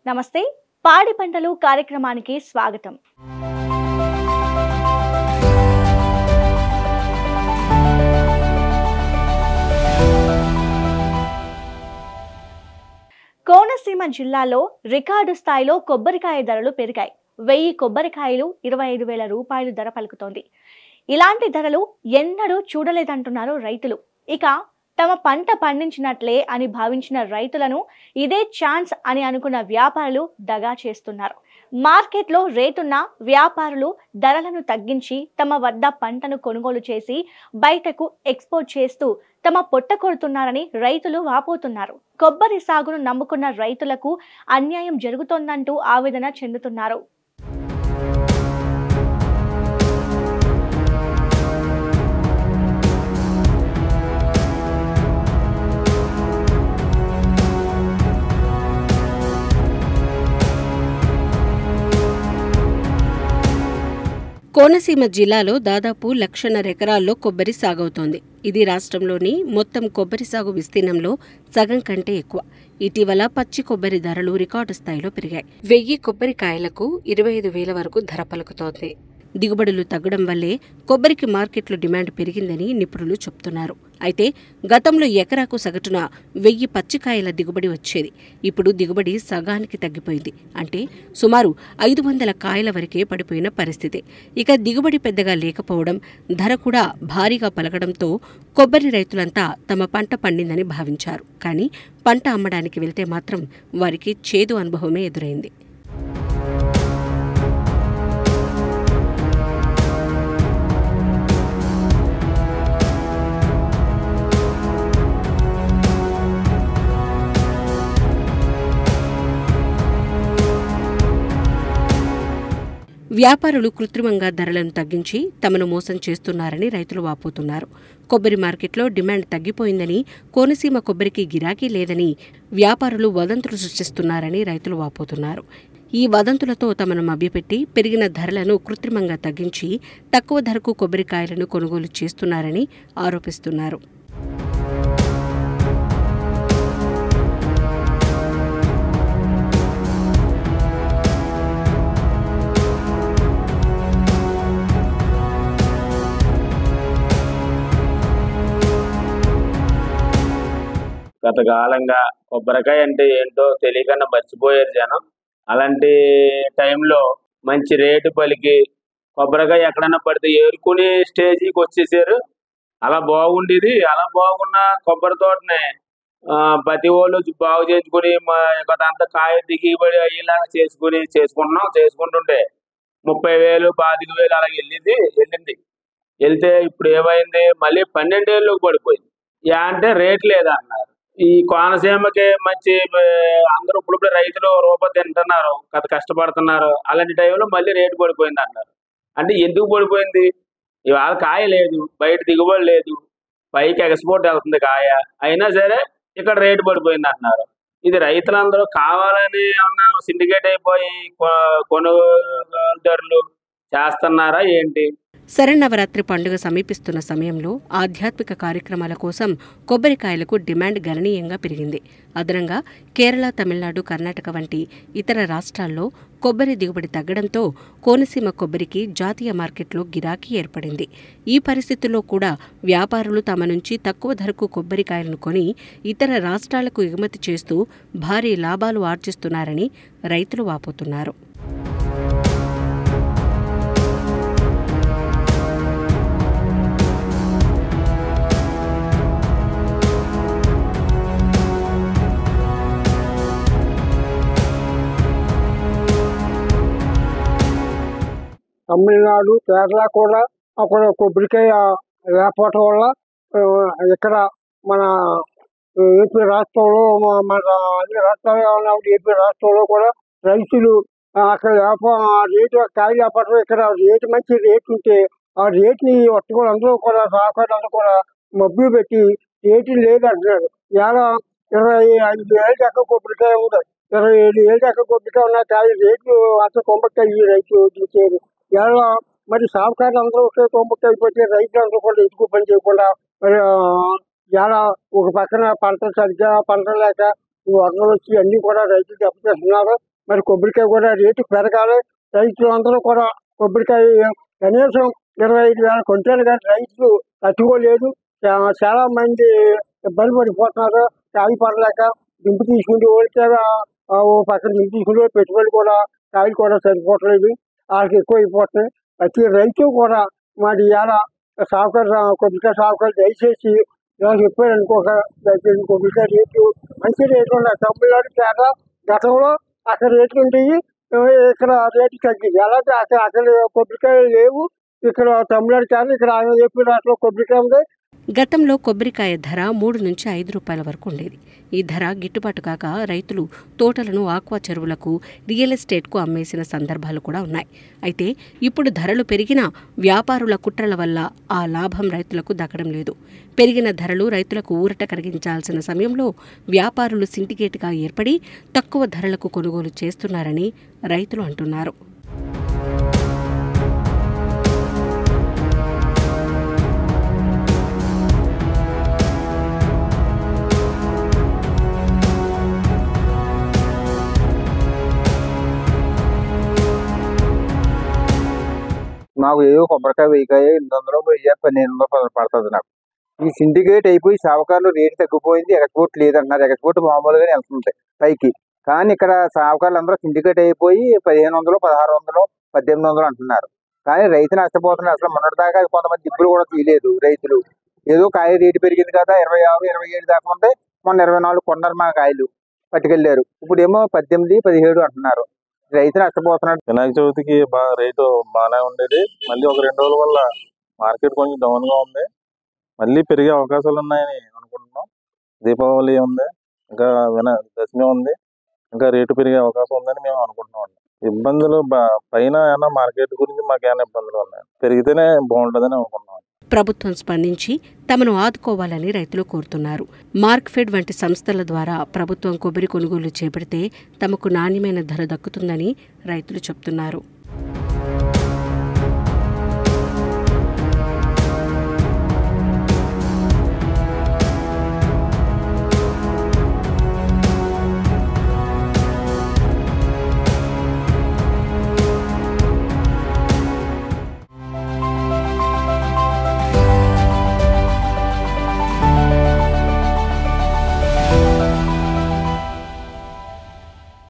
నమస్తే పాడి పంటలు కార్యక్రమానికి స్వాగతం. కోనసీమ జిల్లాలో రికార్డు స్థాయిలో కొబ్బరికాయ ధరలు పెరిగాయి. 1000 కొబ్బరికాయలు 25,000 రూపాయలు ధర పలుకుతోంది. ఇలాంటి ధరలు ఎన్నడూ చూడలేదంటున్నారు రైతులు. ఇక తమ పంట పండించినట్లే అని భావించిన రైతులను ఇదే ఛాన్స్ అని అనుకున్న వ్యాపారులు దగా చేస్తున్నారు. మార్కెట్లో రేటున్న వ్యాపారులు ధరలను తగ్గించి తమ వద్ద పంటను కొనుగోలు చేసి బయటకు ఎక్స్పోర్ట్ చేస్తూ తమ పొట్ట కొడుతున్నారని రైతులు వాపోతున్నారు. కొబ్బరి సాగును నమ్ముకున్న రైతులకు అన్యాయం జరుగుతోందంటూ ఆవేదన చెందుతున్నారు. కోనసీమ జిల్లాలో దాదాపు 1,50,000 ఎకరాల్లో కొబ్బరి సాగవుతోంది. ఇది రాష్ట్రంలోని మొత్తం కొబ్బరి సాగు విస్తీర్ణంలో సగం కంటే ఎక్కువ. ఇటీవల పచ్చి కొబ్బరి ధరలు రికార్డు స్థాయిలో పెరిగాయి. 1000 కొబ్బరికాయలకు 25,000 వరకు ధర పలుకుతోంది. దిగుబడులు తగ్గడం వల్లే కొబ్బరికి మార్కెట్లో డిమాండ్ పెరిగిందని నిపుణులు చెబుతున్నారు. అయితే గతంలో ఎకరాకు సగటున 1000 పచ్చికాయల దిగుబడి వచ్చేది. ఇప్పుడు దిగుబడి సగానికి తగ్గిపోయింది. అంటే సుమారు 500 కాయల వరకే పడిపోయిన పరిస్థితి. ఇక దిగుబడి పెద్దగా లేకపోవడం, ధర కూడా భారీగా పలకడంతో కొబ్బరి రైతులంతా తమ పంట పండిందని భావించారు. కానీ పంట అమ్మడానికి వెళ్తే మాత్రం వారికి చేదు అనుభవమే ఎదురైంది. వ్యాపారులు కృత్రిమంగా ధరలను తగ్గించి తమను మోసం చేస్తున్నారని రైతులు వాపోతున్నారు. కొబ్బరి మార్కెట్లో డిమాండ్ తగ్గిపోయిందని, కోనసీమ కొబ్బరికి గిరాకీ లేదని వ్యాపారులు వదంతులు సృష్టిస్తున్నారని రైతులు వాపోతున్నారు. ఈ వదంతులతో తమను మభ్యపెట్టి పెరిగిన ధరలను కృత్రిమంగా తగ్గించి తక్కువ ధరకు కొబ్బరికాయలను కొనుగోలు చేస్తున్నారని ఆరోపిస్తున్నారు. గత కాలంగా కొబ్బరికాయ అంటే ఏంటో తెలియకుండా మర్చిపోయారు జనం. అలాంటి టైంలో మంచి రేటు పలికి కొబ్బరికాయ ఎక్కడైనా పడితే ఏరుకునే స్టేజీకి వచ్చేసారు. అలా బాగుండేది. అలా బాగున్న కొబ్బరి తోటని ప్రతి వాళ్ళు బాగు చేసుకుని గతంతా కాయ దిగిబడి అయ్యేలాగా చేసుకుంటుంటే 30,000 25,000 అలా వెళ్ళింది. వెళ్తే ఇప్పుడు ఏమైంది, మళ్ళీ 12,000లోకి పడిపోయింది. అంటే రేట్ లేదా అన్నారు. ఈ కోనసీమకి మంచి అందరూ ఇప్పుడు రైతులు రూపాయి తింటున్నారు, కష్టపడుతున్నారు. అలాంటి టైంలో మళ్ళీ రేటు పడిపోయింది అన్నారు. అంటే ఎందుకు పడిపోయింది? ఇవాళ కాయ లేదు, బయట దిగుబడి లేదు, పైకి ఎక్స్పోర్ట్ వెళ్తుంది కాయ, అయినా సరే ఇక్కడ రేటు పడిపోయింది అంటున్నారు. ఇది రైతులందరూ కావాలని సిండికేట్ అయిపోయి కొనుగోలుదారులు చేస్తున్నారా ఏంటి? శరన్నవరాత్రి పండుగ సమీపిస్తున్న సమయంలో ఆధ్యాత్మిక కార్యక్రమాల కోసం కొబ్బరికాయలకు డిమాండ్ గణనీయంగా పెరిగింది. అదనంగా కేరళ, తమిళనాడు, కర్ణాటక వంటి ఇతర రాష్ట్రాల్లో కొబ్బరి దిగుబడి తగ్గడంతో కోనసీమ కొబ్బరికి జాతీయ మార్కెట్లో గిరాకీ ఏర్పడింది. ఈ పరిస్థితుల్లో కూడా వ్యాపారులు తమ నుంచి తక్కువ ధరకు కొబ్బరికాయలను కొని ఇతర రాష్ట్రాలకు ఎగుమతి చేస్తూ భారీ లాభాలు ఆర్జిస్తున్నారని రైతులు వాపోతున్నారు. తమిళనాడు, కేరళ కూడా అక్కడ కొబ్బరికాయ లేకపోవటం వల్ల ఇక్కడ మన ఏపీ రాష్ట్రంలో, మన అన్ని రాష్ట్రాలు ఉన్నప్పుడు ఏపీ రాష్ట్రంలో కూడా రైతులు అక్కడ రేటు కాయ లేకపోవడం, ఇక్కడ రేటు మంచి రేటు ఉంటే ఆ రేటుని పట్టుకొని అందరూ కూడా సహకారులు కూడా మబ్బులు పెట్టి రేటు లేదంటున్నారు. ఇలా 25,000 దాకా కొబ్బరికాయ ఉంది, 27,000 దాకా కొబ్బరికాయ ఉన్న కాయ రేట్లు అసలు కొబ్బరికాయ రైతు దించేది. ఇలా మరి సాగుకారులు అందరూ ఒకే కొమ్మకి అయిపోతే రైతులందరూ కూడా ఎక్కువ పని చేయకుండా మరి చాలా ఒక పక్కన పంట సరిగ్గా పంట లేక వరదలు వచ్చి అన్ని కూడా రైతులు దెబ్బతింటున్నారు. మరి కొబ్బరికాయ కూడా రేటు పెరగాలి. రైతులందరూ కూడా కొబ్బరికాయ కనీసం 25,000 కొంటారు, కానీ రైతులు తట్టుకోలేదు. చాలా మంది ఇబ్బంది పడిపోతున్నారు. కాయ పడలేక దింపు తీసుకుంటూ ఓడితే ఓ పక్కన దింపు తీసుకుంటూ పెట్టుబడి కూడా కాయలు కూడా సరిపోవట్లేదు, వాళ్ళకి ఎక్కువ అయిపోతున్నాయి. ప్రతి రైతు కూడా మరి ఇవాళ కొబ్బరికాయ సాగుకారు దయచేసి ఇలా చెప్పారు అనుకోక, దయచేసి కొబ్బరికాయ రేటు మంచి రేట్లు ఉన్నాయి. తమిళనాడు తేడా గతంలో అక్కడ రేట్లు ఉంటాయి, ఇక్కడ రేటు తగ్గింది. అలాగే అక్కడ కొబ్బరికాయలు లేవు, ఇక్కడ తమిళనాడు తేడా ఇక్కడ ఏపీ రాష్ట్రంలో కొబ్బరికాయ ఉంది. గతంలో కొబ్బరికాయ ధర 3 నుంచి 5 రూపాయల వరకు ఉండేది. ఈ ధర గిట్టుబాటు కాక రైతులు తోటలను ఆక్వా చెరువులకు, రియల్ ఎస్టేట్కు అమ్మేసిన సందర్భాలు కూడా ఉన్నాయి. అయితే ఇప్పుడు ధరలు పెరిగినా వ్యాపారుల కుట్రల వల్ల ఆ లాభం రైతులకు దక్కడం లేదు. పెరిగిన ధరలు రైతులకు ఊరట కలిగించాల్సిన సమయంలో వ్యాపారులు సిండికేట్గా ఏర్పడి తక్కువ ధరలకు కొనుగోలు చేస్తున్నారని రైతులు అంటున్నారు. నాకు ఏదో కొబ్బరికాయ 1000, 800, 1000, 1500 పడుతుంది. నాకు ఈ సిండికేట్ అయిపోయి సావకారులు రేటు తగ్గిపోయింది, ఎక్స్పోర్ట్ లేదంటున్నారు. ఎక్స్పోర్ట్ మామూలుగానే వెళ్తుంది పైకి, కానీ ఇక్కడ సావకారులు అందరూ సిండికేట్ అయిపోయి 1500, 1600, 1800 అంటున్నారు. కానీ రైతు నష్టపోతున్నారు. అసలు మొన్నటిదాకా కొంతమంది దిబ్బులు కూడా తీయలేదు రైతులు. ఏదో కాయ రేటు పెరిగింది కదా 26, 27 దాకా ఉంది, మొన్న 24 కొన్నారు మా కాయలు పట్టుకెళ్లారు. ఇప్పుడు ఏమో 18, 17 అంటున్నారు. రైతు నష్టపోతున్నాడు. వినాయక చవితికి రేటు బాగానే ఉండేది. మళ్ళీ ఒక 2 రోజుల వల్ల మార్కెట్ కొంచెం డౌన్ గా ఉంది. మళ్ళీ పెరిగే అవకాశాలు ఉన్నాయని అనుకుంటున్నాం. దీపావళి ఉంది, ఇంకా దశమి ఉంది, ఇంకా రేటు పెరిగే అవకాశం ఉందని మేము అనుకుంటున్నాం. ఇబ్బందులు పైన ఏమైనా మార్కెట్ గురించి మాకు ఏమైనా ఇబ్బందులు ఉన్నాయి, పెరిగితేనే బాగుంటుందని అనుకుంటున్నాం. ప్రభుత్వం స్పందించి తమను ఆదుకోవాలని రైతులు కోరుతున్నారు. మార్క్ఫెడ్ వంటి సంస్థల ద్వారా ప్రభుత్వం కొబ్బరి కొనుగోలు చేపడితే తమకు నాణ్యమైన ధర దక్కుతుందని రైతులు చెబుతున్నారు.